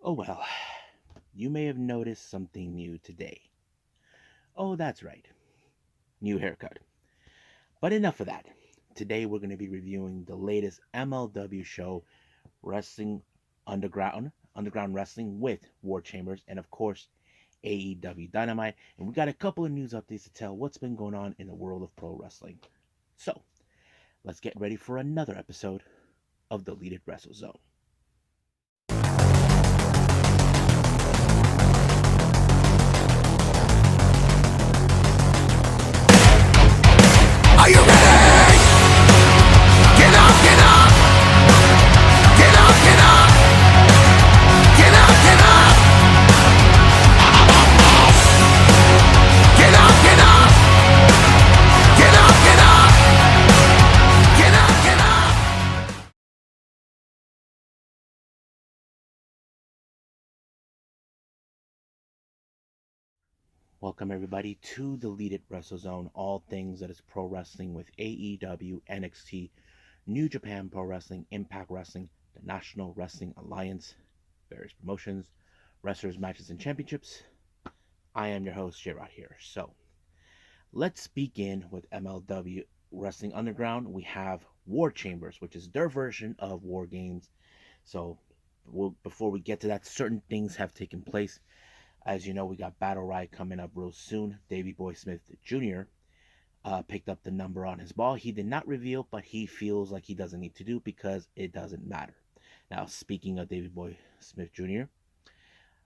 Oh well, you may have noticed something new today. Oh, that's right, new haircut. But enough of that. Today we're going to be reviewing the latest MLW show, Wrestling Underground Wrestling with War Chambers, and of course, AEW Dynamite. And we got a couple of news updates to tell what's been going on in the world of pro wrestling. So, let's get ready for another episode of the Deleted Wrestle Zone. Are you ready? Get up, get up! Get up, get up! Get up, get up! Get up, get up! Get up, get up! Get up, get up! Welcome everybody to the Deleted Wrestle Zone, all things that is pro wrestling with AEW, NXT, New Japan Pro Wrestling, Impact Wrestling, the National Wrestling Alliance, various promotions, wrestlers, matches, and championships. I am your host, J Rod here. So, let's begin with MLW Wrestling Underground. We have War Chambers, which is their version of War Games. So, before we get to that, certain things have taken place. As you know, we got Battle Riot coming up real soon. Davey Boy Smith Jr. Picked up the number on his ball. He did not reveal, but he feels like he doesn't need to do because it doesn't matter. Now, speaking of Davey Boy Smith Jr.,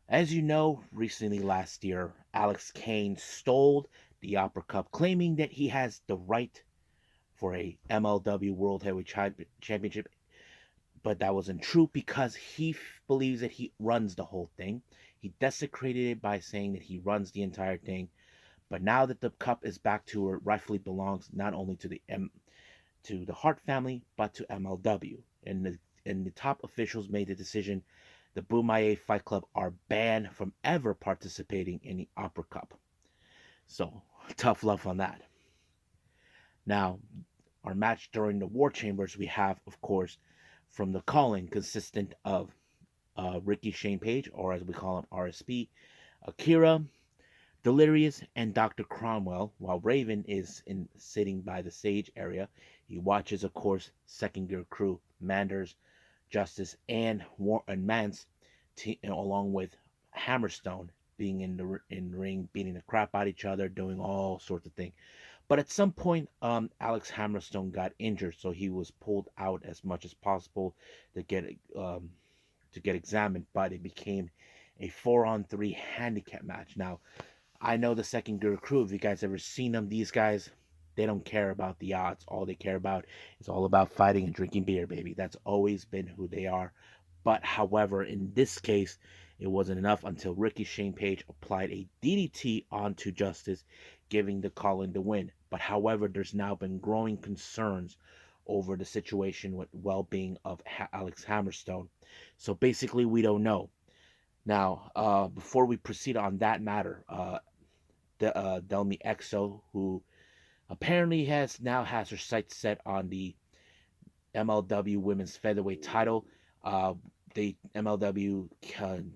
as you know, recently last year, Alex Kane stole the Opera Cup, claiming that he has the right for a MLW World Heavyweight Championship, but that wasn't true because he believes that he runs the whole thing. He desecrated it by saying that he runs the entire thing. But now that the cup is back to where it rightfully belongs, not only to the Hart family, but to MLW, and the top officials made the decision. The Bumaye Fight Club are banned from ever participating in the Opera Cup. So tough love on that. Now, our match during the War Chambers, we have, of course, from the calling, consistent of Ricky Shane Page, or as we call him, RSP, Akira, Delirious, and Dr. Cromwell, while Raven is sitting by the stage area. He watches, of course, Second Gear Crew, Manders, Justice, and Mance, along with Hammerstone, being in the ring, beating the crap out of each other, doing all sorts of things. But at some point, Alex Hammerstone got injured, so he was pulled out as much as possible to get examined. But it became a 4-on-3 handicap match. Now, I know the Second Gear Crew. If you guys ever seen them, these guys, they don't care about the odds. All they care about is all about fighting and drinking beer, baby. That's always been who they are. But however, in this case, it wasn't enough until Ricky Shane Page applied a DDT onto Justice, giving the Colin the win. But however, there's now been growing concerns over the situation with well-being of Alex Hammerstone. So basically, we don't know. Now, before we proceed on that matter, Delmi Exo, who apparently has her sights set on the MLW Women's Featherweight title. The MLW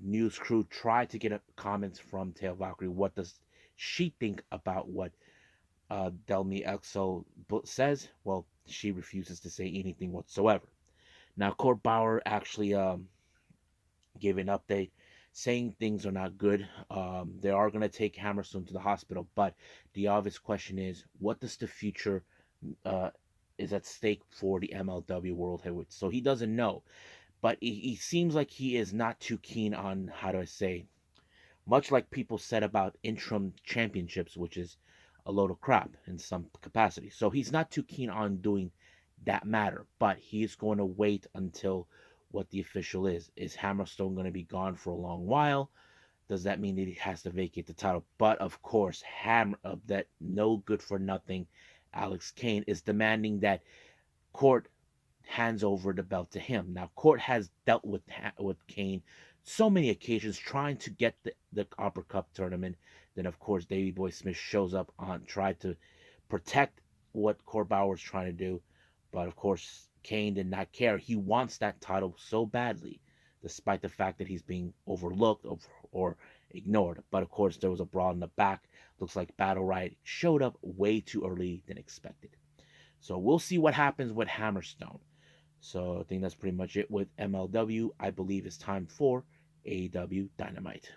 news crew tried to get comments from Tail Valkyrie. What does she think about what Delmi Exo says? Well, she refuses to say anything whatsoever. Now, Court Bauer actually gave an update saying things are not good. They are going to take Hammerstone to the hospital, but the obvious question is, what does the future uh, is at stake for the MLW World Heavyweight? So he doesn't know, but he seems like he is not too keen on, how do I say, much like people said about interim championships, which is a load of crap in some capacity. So he's not too keen on doing that matter, but he is going to wait until what the official is. Is Hammerstone going to be gone for a long while? Does that mean that he has to vacate the title? But of course, that no good for nothing Alex Kane is demanding that Court hands over the belt to him. Now, Court has dealt with Kane so many occasions trying to get the Opera Cup tournament. Then, of course, Davey Boy Smith shows up on tried to protect what Court Bauer's trying to do, but of course, Kane did not care. He wants that title so badly. despite the fact that he's being overlooked or ignored. But of course, there was a brawl in the back. Looks like Battle Riot showed up way too early than expected. So we'll see what happens with Hammerstone. So I think that's pretty much it with MLW. I believe it's time for AEW Dynamite.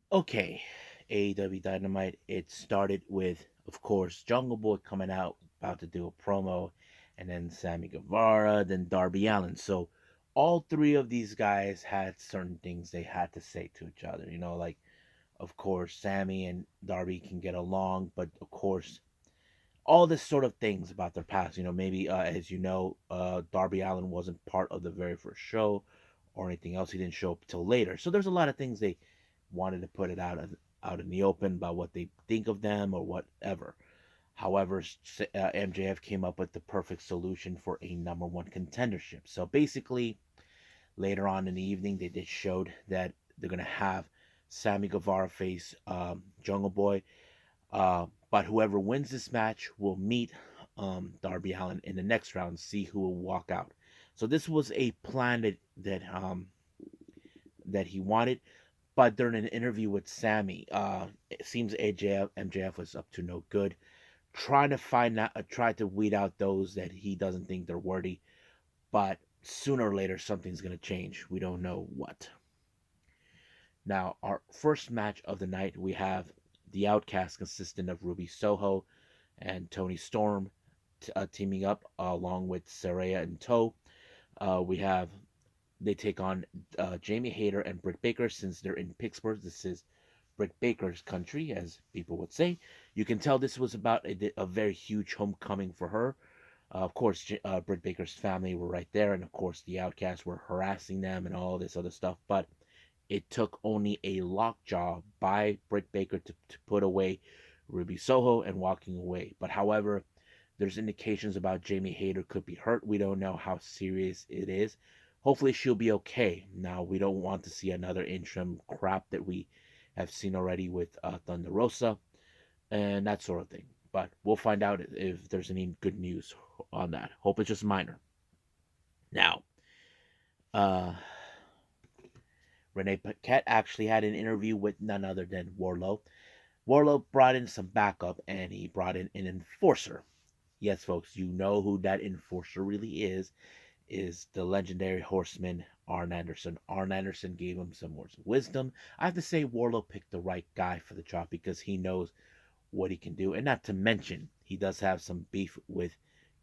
Okay, AEW Dynamite. It started with, of course, Jungle Boy coming out, about to do a promo, and then Sammy Guevara, then Darby Allin. So all three of these guys had certain things they had to say to each other. Like, of course, Sammy and Darby can get along, but of course, all this sort of things about their past. Maybe as Darby Allin wasn't part of the very first show or anything else. He didn't show up till later. So there's a lot of things they wanted to put it out in the open about what they think of them or whatever. However, MJF came up with the perfect solution for a number one contendership. So basically, later on in the evening, they just showed that they're gonna have Sammy Guevara face Jungle Boy, but whoever wins this match will meet Darby Allin in the next round, see who will walk out. So this was a plan that he wanted. But during an interview with Sammy, it seems MJF was up to no good, trying to try to weed out those that he doesn't think they're worthy. But sooner or later, something's gonna change. We don't know what. Now, our first match of the night, we have the Outcast, consisting of Ruby Soho and Tony Storm, teaming up along with Saraya and Toe. We have They take on Jamie Hayter and Britt Baker. Since they're in Pittsburgh, this is Britt Baker's country, as people would say. You can tell this was about a very huge homecoming for her. Of course, Britt Baker's family were right there, and of course, the Outcasts were harassing them and all this other stuff. But it took only a lockjaw by Britt Baker to put away Ruby Soho and walking away. But however, there's indications about Jamie Hayter could be hurt. We don't know how serious it is. Hopefully she'll be okay. Now, we don't want to see another interim crap that we have seen already with Thunder Rosa and that sort of thing. But we'll find out if there's any good news on that. Hope it's just minor. Now, uh, Renee Paquette actually had an interview with none other than Wardlow. Wardlow brought in some backup, and he brought in an enforcer. Yes, folks, you know who that enforcer really is the legendary horseman Arn Anderson. Arn Anderson gave him some words of wisdom. I have to say Wardlow picked the right guy for the job because he knows what he can do. And not to mention, he does have some beef with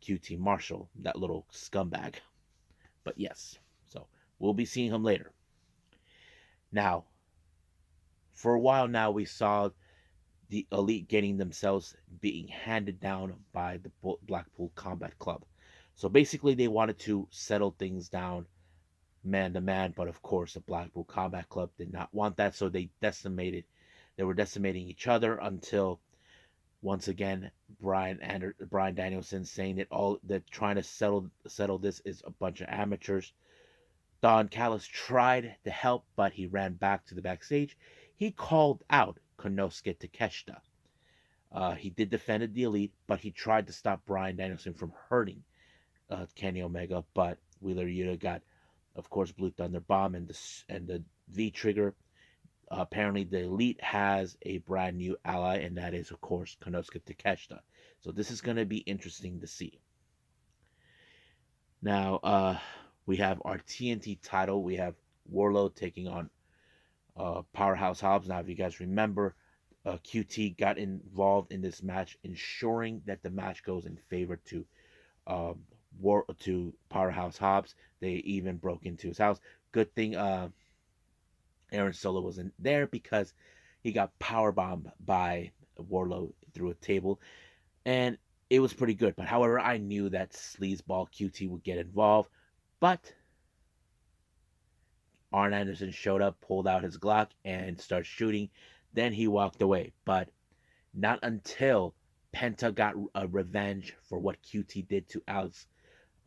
QT Marshall, that little scumbag. But yes, so we'll be seeing him later. Now, for a while now, we saw the Elite getting themselves being handed down by the Blackpool Combat Club. So basically, they wanted to settle things down man to man, but of course, the Blackpool Combat Club did not want that, so they were decimating each other until once again Brian Danielson saying that trying to settle this is a bunch of amateurs. Don Callis tried to help, but he ran back to the backstage. He called out Konosuke Takeshita. He did defend the Elite, but he tried to stop Brian Danielson from hurting Kenny Omega, but Wheeler Yuta got, of course, Blue Thunder Bomb and the V Trigger. Apparently, the Elite has a brand new ally, and that is, of course, Konosuke Takeshita. So this is going to be interesting to see. Now, we have our TNT title. We have Wardlow taking on Powerhouse Hobbs. Now, if you guys remember, QT got involved in this match, ensuring that the match goes in favor to Powerhouse Hobbs. They even broke into his house. Good thing Aaron Solo wasn't there because he got powerbombed by Wardlow through a table, and it was pretty good. But however, I knew that sleazeball QT would get involved, but Arn Anderson showed up, pulled out his Glock, and started shooting. Then he walked away. But not until Penta got a revenge for what QT did to Alex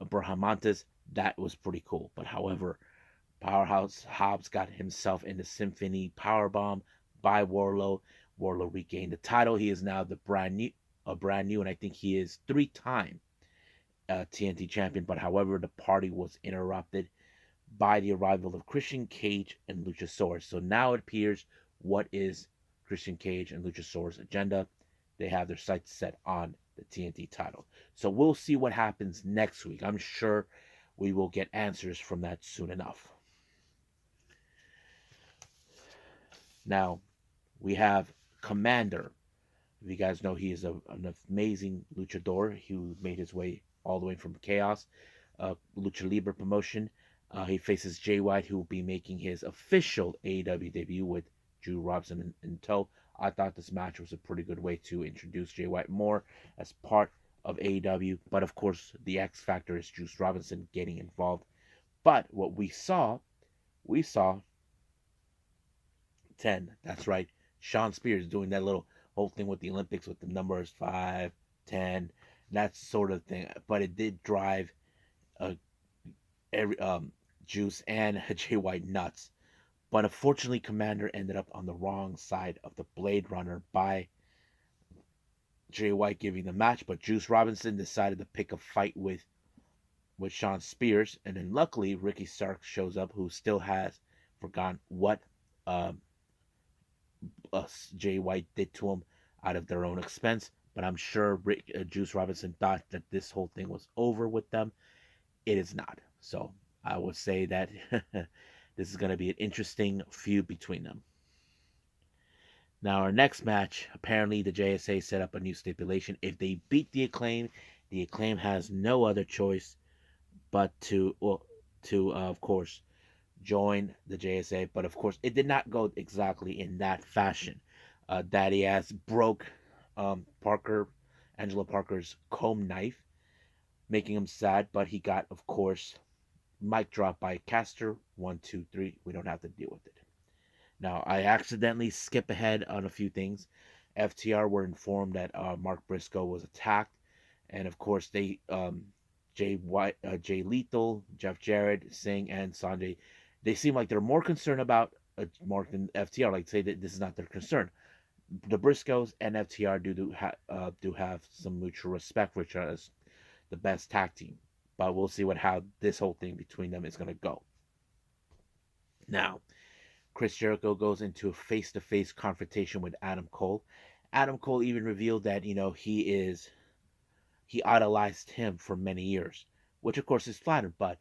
Brahamontes, that was pretty cool. But however, Powerhouse Hobbs got himself in the Symphony Powerbomb by Wardlow. Wardlow regained the title. He is now the brand new brand new, and I think he is 3-time TNT champion. But however, the party was interrupted by the arrival of Christian Cage and Luchasaurus. So now it appears what is Christian Cage and Luchasaurus' agenda. They have their sights set on the TNT title. So we'll see what happens next week. I'm sure we will get answers from that soon enough. Now, we have Komander. If you guys know, he is an amazing luchador who made his way all the way from Chaos, Lucha Libre promotion. He faces Jay White, who will be making his official AEW debut with Drew Robinson in tow. I thought this match was a pretty good way to introduce Jay White more as part of AEW. But of course, the X factor is Juice Robinson getting involved. But what we saw 10. That's right. Sean Spears doing that little whole thing with the Olympics with the numbers 5, 10, that sort of thing. But it did drive every Juice and Jay White nuts. But unfortunately, Komander ended up on the wrong side of the Blade Runner by Jay White giving the match. But Juice Robinson decided to pick a fight with Sean Spears, and then luckily Ricky Starks shows up, who still has forgotten what Jay White did to him out of their own expense. But I'm sure Juice Robinson thought that this whole thing was over with them. It is not. So I would say that this is going to be an interesting feud between them. Now, our next match, apparently the JSA set up a new stipulation. If they beat the Acclaim has no other choice but to of course, join the JSA. But of course, it did not go exactly in that fashion. Daddy Ass broke Angelo Parker's comb knife, making him sad. But he got, of course, mic drop by Caster. 1, 2, 3. We don't have to deal with it. Now, I accidentally skip ahead on a few things. FTR were informed that Mark Briscoe was attacked, and of course they Jay Lethal, Jeff Jarrett, Singh, and Sanjay, they seem like they're more concerned about Mark than FTR. Like, say that this is not their concern. The Briscoes and FTR do have some mutual respect for each other as the best tag team. But we'll see how this whole thing between them is going to go. Now, Chris Jericho goes into a face-to-face confrontation with Adam Cole. Adam Cole even revealed that, he idolized him for many years, which of course is flattered, but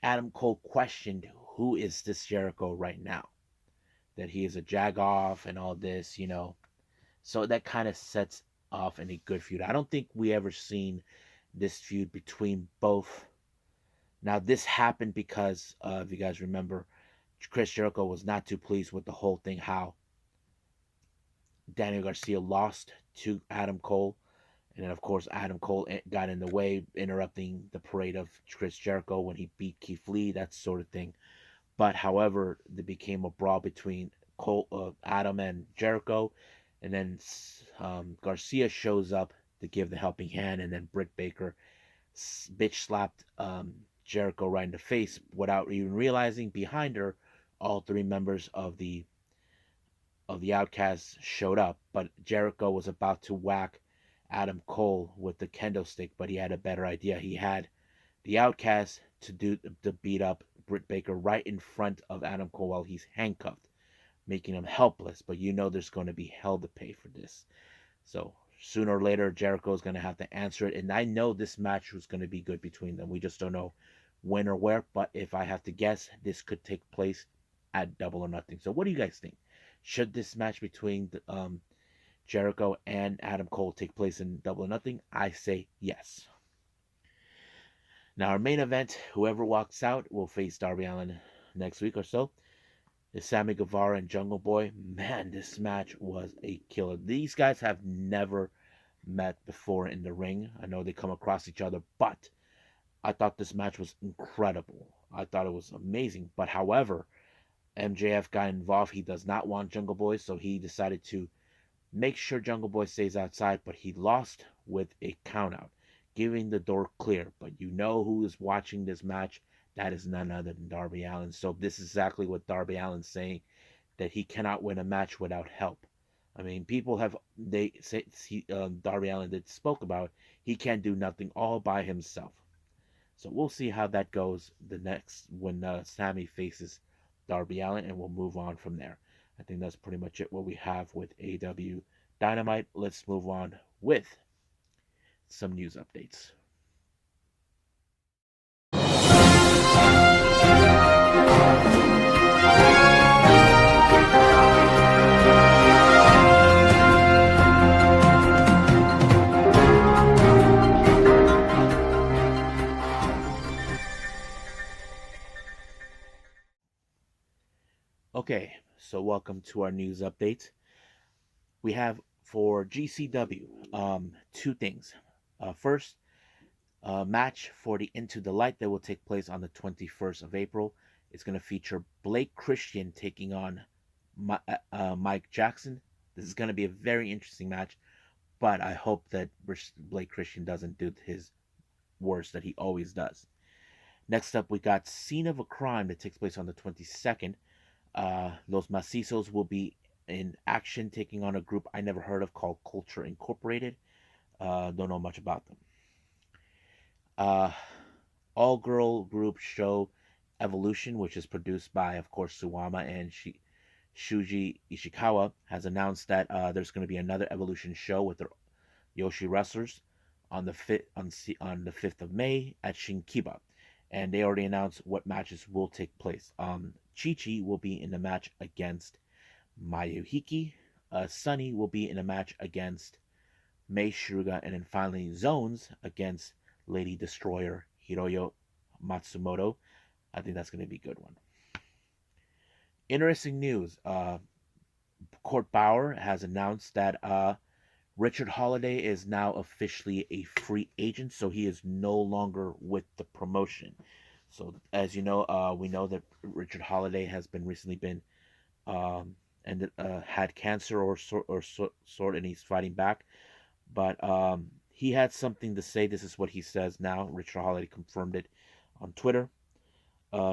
Adam Cole questioned, who is this Jericho right now? That he is a jagoff and all this, So that kind of sets off in a good feud. I don't think we ever seen this feud between both. Now, this happened because, if you guys remember, Chris Jericho was not too pleased with the whole thing, how Daniel Garcia lost to Adam Cole. And then, of course, Adam Cole got in the way, interrupting the parade of Chris Jericho when he beat Keith Lee, that sort of thing. But, however, there became a brawl between Adam and Jericho. And then Garcia shows up to give the helping hand. And then Britt Baker bitch slapped Jericho right in the face without even realizing. Behind her, all 3 members of the Outcasts showed up. But Jericho was about to whack Adam Cole with the kendo stick, but he had a better idea. He had the Outcast to beat up Britt Baker right in front of Adam Cole while he's handcuffed, making him helpless. But there's going to be hell to pay for this. So sooner or later, Jericho is going to have to answer it. And I know this match was going to be good between them. We just don't know when or where. But if I have to guess, this could take place at Double or Nothing. So what do you guys think? Should this match between Jericho and Adam Cole take place in Double or Nothing? I say yes. Now, our main event, whoever walks out will face Darby Allin next week or so. Is Sammy Guevara and Jungle Boy. Man, this match was a killer. These guys have never met before in the ring. I know they come across each other, but I thought this match was incredible. I thought it was amazing. But however, MJF got involved. He does not want Jungle Boy, so he decided to make sure Jungle Boy stays outside, but he lost with a countout, giving the door clear. But who is watching this match? That is none other than Darby Allin. So this is exactly what Darby Allin's saying, that he cannot win a match without help. I mean, people have they say Darby Allin did spoke about he can do nothing all by himself. So we'll see how that goes the next when Sammy faces Darby Allin, and we'll move on from there. I think that's pretty much it what we have with AEW Dynamite. Let's move on with some news updates. Okay, so welcome to our news update. We have for GCW two things. First, a match for the Into the Light that will take place on the 21st of April. It's going to feature Blake Christian taking on Mike Jackson. This is going to be a very interesting match, but I hope that Blake Christian doesn't do his worst that he always does. Next up, we got Scene of a Crime that takes place on the 22nd. Los Macizos will be in action taking on a group I never heard of called Culture Incorporated. Don't know much about them. All girl group show Evolution, which is produced by, of course, Suwama and Shuji Ishikawa, has announced that there's going to be another Evolution show with the Yoshi wrestlers on the the 5th of May at Shinkiba, and they already announced what matches will take place. Chi Chi will be in the match against Mayuhiki. Sunny will be in a match against Mei Shiruga, and then finally Zones against Lady Destroyer Hiroyo Matsumoto. I think that's going to be a good one. Interesting news. Court Bauer has announced that Richard Holliday is now officially a free agent, so he is no longer with the promotion. So, as you know, we know that Richard Holliday has recently been and had cancer or sort, and he's fighting back. But he had something to say. This is what he says now. Richard Holliday confirmed it on Twitter.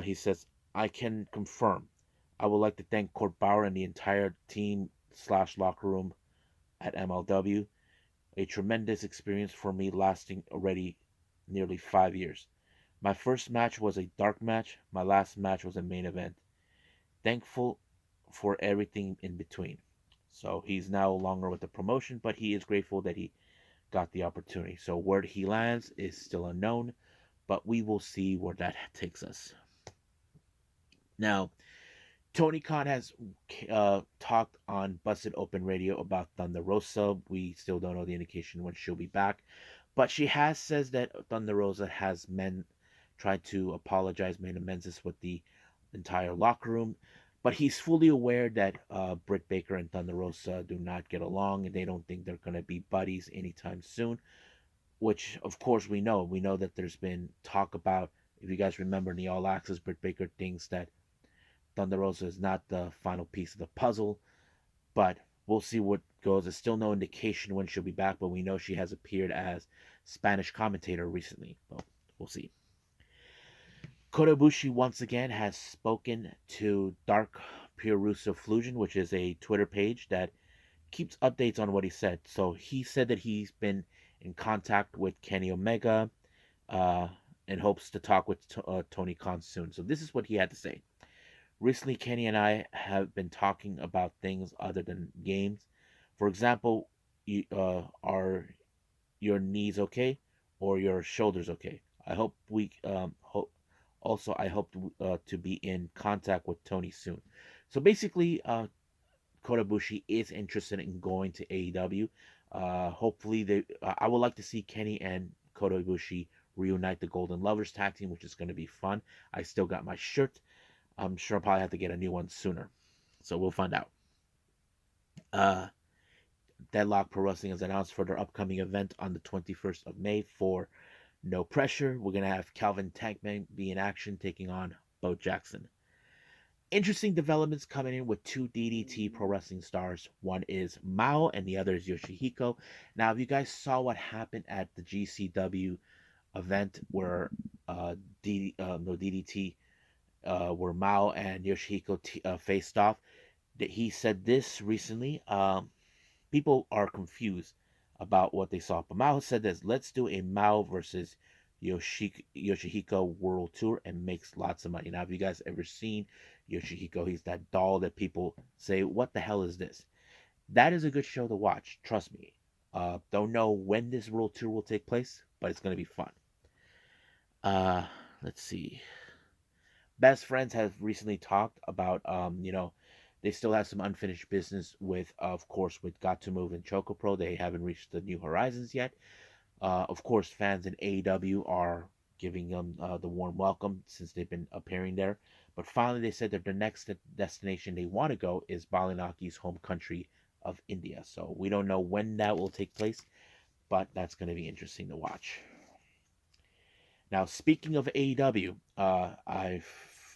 He says, "I can confirm. I would like to thank Court Bauer and the entire team / locker room at MLW. A tremendous experience for me, lasting already nearly 5 years. My first match was a dark match. My last match was a main event. Thankful for everything in between." So he's now no longer with the promotion, but he is grateful that he got the opportunity. So where he lands is still unknown, but we will see where that takes us. Now, Tony Khan has talked on Busted Open Radio about Thunder Rosa. We still don't know the indication when she'll be back, but she has says that Thunder Rosa has tried to apologize, made amends with the entire locker room. But he's fully aware that Britt Baker and Thunder Rosa do not get along, and they don't think they're going to be buddies anytime soon. Which, of course, we know. We know that there's been talk about, if you guys remember in the All Access, Britt Baker thinks that Thunder Rosa is not the final piece of the puzzle. But we'll see what goes. There's still no indication when she'll be back, but we know she has appeared as Spanish commentator recently. Well, we'll see. Kota Ibushi once again has spoken to Dark Pure Russo Fusion, which is a Twitter page that keeps updates on what he said. So he said that he's been in contact with Kenny Omega and hopes to talk with Tony Khan soon. So this is what he had to say. Recently, Kenny and I have been talking about things other than games. For example, are your knees okay or your shoulders okay? I hope we hope. Also, I hope to be in contact with Tony soon. So basically, Kota Ibushi is interested in going to AEW. Hopefully, I would like to see Kenny and Kota Ibushi reunite the Golden Lovers tag team, which is going to be fun. I still got my shirt. I'm sure I'll probably have to get a new one sooner. So we'll find out. Deadlock Pro Wrestling has announced for their upcoming event on the 21st of May for No Pressure. We're going to have Calvin Tankman be in action taking on Bo Jackson. Interesting developments coming in with two DDT Pro Wrestling stars. One is Mao and the other is Yoshihiko. Now, if you guys saw what happened at the GCW event where DDT, where Mao and Yoshihiko faced off, that he said this recently. people are confused about what they saw. But Mao said this: let's do a Mao versus Yoshihiko World Tour and makes lots of money. Now, have you guys ever seen Yoshihiko? He's that doll that people say, "What the hell is this?" That is a good show to watch. Trust me. Don't know when this World Tour will take place, but it's gonna be fun. Uh, let's see. Best friends have recently talked about they still have some unfinished business with, of course, with Got to Move and Choco Pro. They haven't reached the New Horizons yet. Of course, fans in AEW are giving them the warm welcome since they've been appearing there. But finally, they said that the next destination they want to go is Balinaki's home country of India. So we don't know when that will take place, but that's going to be interesting to watch. Now, speaking of AEW,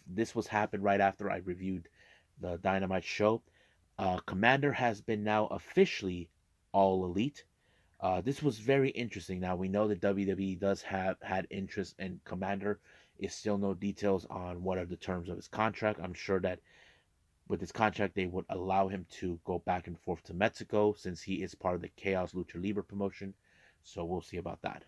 this was happened right after I reviewed the Dynamite show. Komander has been now officially all elite. This was very interesting. Now we know that WWE does have had interest in Komander. Is still no details on what are the terms of his contract. I'm sure that with his contract they would allow him to go back and forth to Mexico since he is part of the Chaos Lucha Libre promotion. So we'll see about that.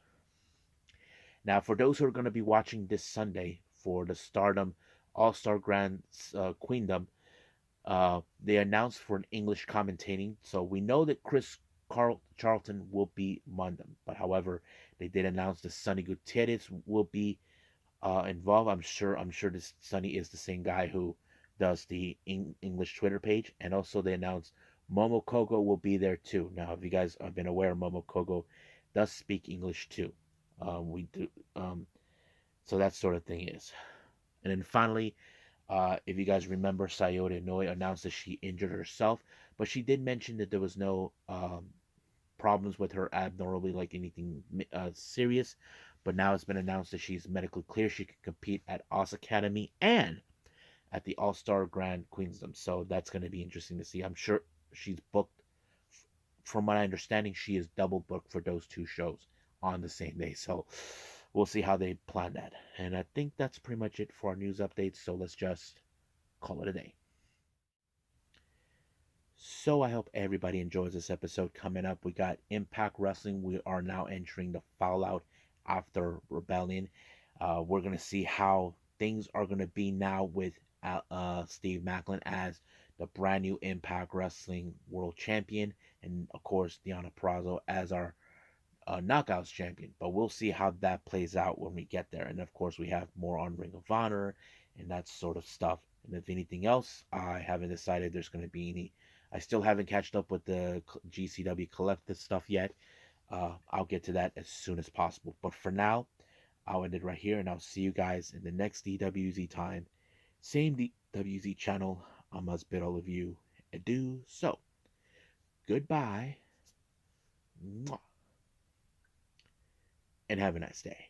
Now, for those who are going to be watching this Sunday for the Stardom All Star Grand Queendom, they announced for an English commentating. So we know that Chris Charlton will be Mundum, but however, they did announce that Sonny Gutierrez will be involved. I'm sure this Sonny is the same guy who does the English Twitter page, and also they announced Momo Kogo will be there too. Now, if you guys have been aware, Momo Kogo does speak English too. We do, so that sort of thing is. And then finally, if you guys remember, Saori Anou announced that she injured herself, but she did mention that there was no problems with her abnormally, like anything serious. But now it's been announced that she's medically clear. She can compete at Oz Academy and at the All Star Grand Queendom. So that's going to be interesting to see. I'm sure she's booked. From what I understanding, she is double booked for those two shows on the same day. So we'll see how they plan that. And I think that's pretty much it for our news updates. So let's just call it a day. So I hope everybody enjoys this episode. Coming up, we got Impact Wrestling. We are now entering the Fallout after Rebellion. We're gonna see how things are gonna be now with Steve Macklin as the brand new Impact Wrestling World Champion, and of course Deonna Purrazzo as our Knockouts champion. But we'll see how that plays out when we get there. And of course, we have more on Ring of Honor and that sort of stuff. And if anything else, I haven't decided there's going to be any. I still haven't catched up with the GCW collective stuff yet. I'll get to that as soon as possible. But for now, I'll end it right here, and I'll see you guys in the next DWZ time. Same DWZ channel. I must bid all of you adieu. So, goodbye. Mwah. And have a nice day.